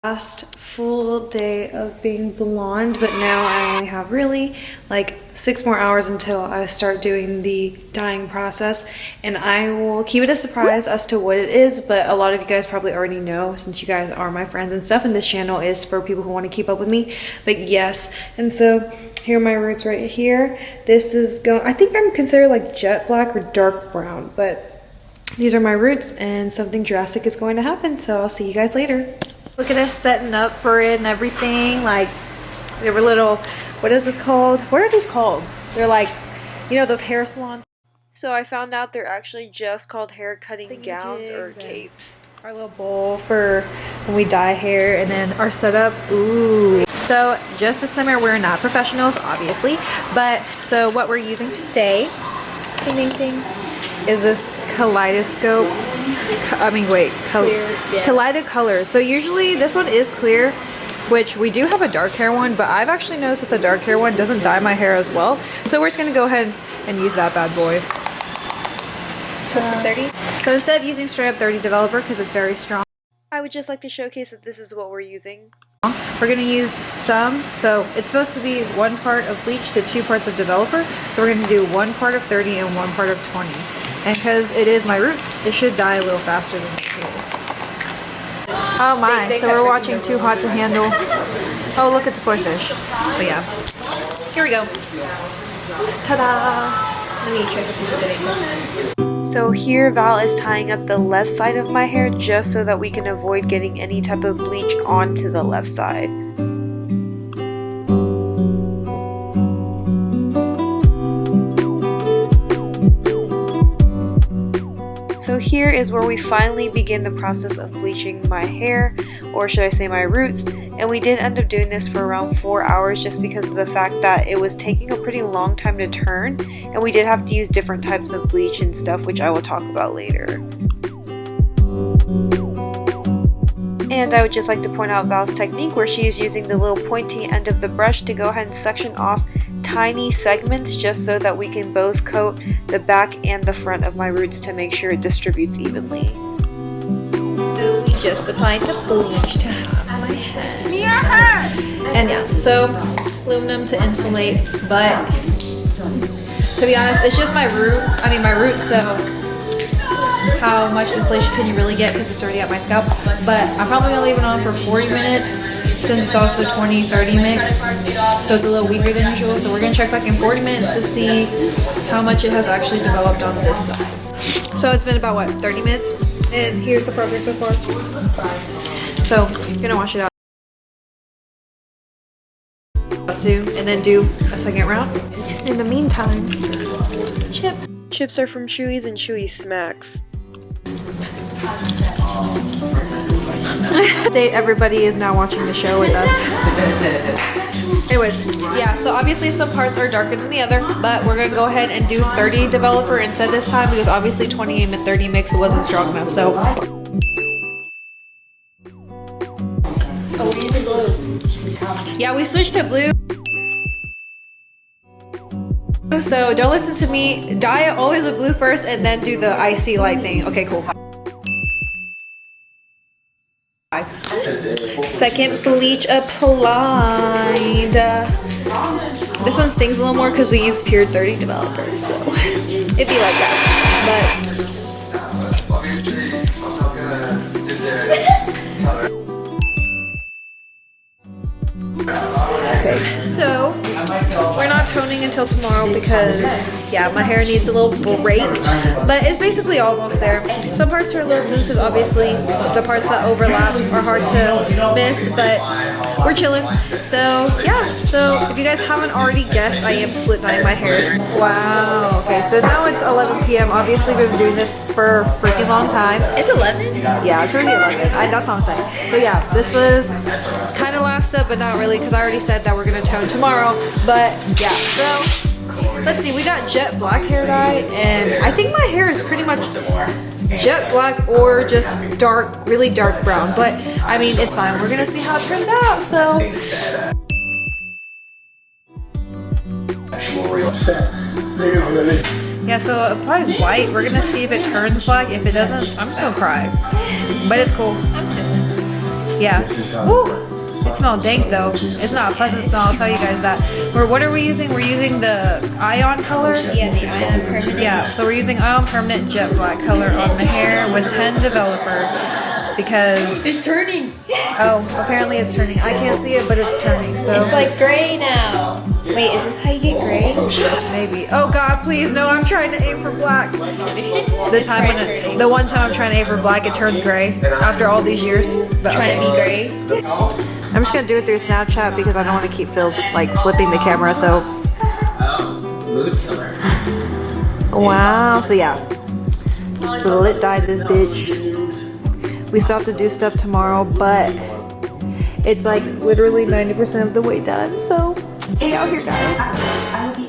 Last full day of being blonde, but now I only have really like 6 more hours until I start doing the dyeing process, and I will keep it a surprise as to what it is, but a lot of you guys probably already know since you guys are my friends and stuff, and this channel is for people who want to keep up with me. But yes, and so here are my roots right here. This is I think I'm considered like jet black or dark brown, but these are my roots and something drastic is going to happen, so I'll see you guys later. Look at us setting up for it and everything. Like, they were little, what is this called? What are these called? They're like, you know, those hair salons. So I found out they're actually just called hair cutting gowns or capes. Our little bowl for when we dye hair, and then our setup. Ooh. So just disclaimer, we're not professionals, obviously. But so what we're using today, ding ding ding, is this kaleidoscope. Collided colors. So usually this one is clear, which we do have a dark hair one, but I've actually noticed that the dark hair one doesn't dye my hair as well. So we're just gonna go ahead and use that bad boy. So 30. So instead of using straight up 30 developer because it's very strong, I would just like to showcase that this is what we're using. We're gonna use some, so it's supposed to be 1 part of bleach to 2 parts of developer. So we're gonna do 1 part of 30 and 1 part of 20. And because it is my roots, it should dye a little faster than usual. Oh my, so we're watching Too Hot to Handle. Oh look, it's a koi fish. But yeah, here we go. Ta-da! Let me check if it's. So here Val is tying up the left side of my hair just so that we can avoid getting any type of bleach onto the left side. So here is where we finally begin the process of bleaching my hair, or should I say my roots, and we did end up doing this for around 4 hours just because of the fact that it was taking a pretty long time to turn, and we did have to use different types of bleach and stuff, which I will talk about later. And I would just like to point out Val's technique where she is using the little pointy end of the brush to go ahead and section off tiny segments just so that we can both coat the back and the front of my roots to make sure it distributes evenly. So we just applied the bleach to half my head. Yeah. And yeah, so aluminum to insulate, but to be honest, it's just my roots, so how much insulation can you really get because it's already at my scalp? But I'm probably gonna leave it on for 40 minutes since it's also 20-30 mix, so it's a little weaker than usual. So we're gonna check back in 40 minutes to see how much it has actually developed on this side. So it's been about what, 30 minutes? And here's the progress so far. So I'm gonna wash it out soon and then do a second round. In the meantime, chips. Chips are from Chewy's and Chewy Smacks. Update, everybody is now watching the show with us. Anyways, yeah, so obviously some parts are darker than the other, but we're gonna go ahead and do 30 developer instead this time because obviously 20 and 30 mix wasn't strong enough, so. Oh, we used blue. Yeah, we switched to blue. So don't listen to me. Dye it always with blue first and then do the icy light thing. Okay, cool. Second bleach applied. This one stings a little more because we use pure 30 developer, so it'd be like that. Okay, so we're not toning until tomorrow because, yeah, my hair needs a little break, but it's basically almost there. Some parts are a little blue because obviously the parts that overlap are hard to miss, but we're chilling. So yeah, so if you guys haven't already guessed, I am split dyeing my hair. Wow, okay, so now it's 11 p.m. Obviously we've been doing this for a freaking long time. It's 11? Yeah, it's already 11. That's what I'm saying. So yeah, this was kind of last step, but not really because I already said that we're going to tone tomorrow. But yeah, so let's see, we got jet black hair dye, and I think my hair is pretty much jet black or just dark, really dark brown, but I mean, it's fine. We're gonna see how it turns out, so. Yeah, so it applies white. We're gonna see if it turns black. If it doesn't, I'm just gonna cry. But it's cool. I'm still. Yeah. Woo! It smells dank though. It's not a pleasant smell, I'll tell you guys that. What are we using? We're using the Ion color? Yeah, the Ion Permanent. Yeah, so we're using Ion Permanent Jet Black color on the hair with 10 Developer because... It's turning. Oh, apparently it's turning. I can't see it, but it's turning, so... It's like gray now. Wait, is this how you get gray? Maybe. Oh God, please, no, I'm trying to aim for black. The one time I'm trying to aim for black, it turns gray after all these years. But Trying to be gray. I'm just gonna do it through Snapchat because I don't want to keep flipping the camera, so... Mood killer. Wow, so yeah. Split dyed this bitch. We still have to do stuff tomorrow, but it's like literally 90% of the way done, so we out here, guys.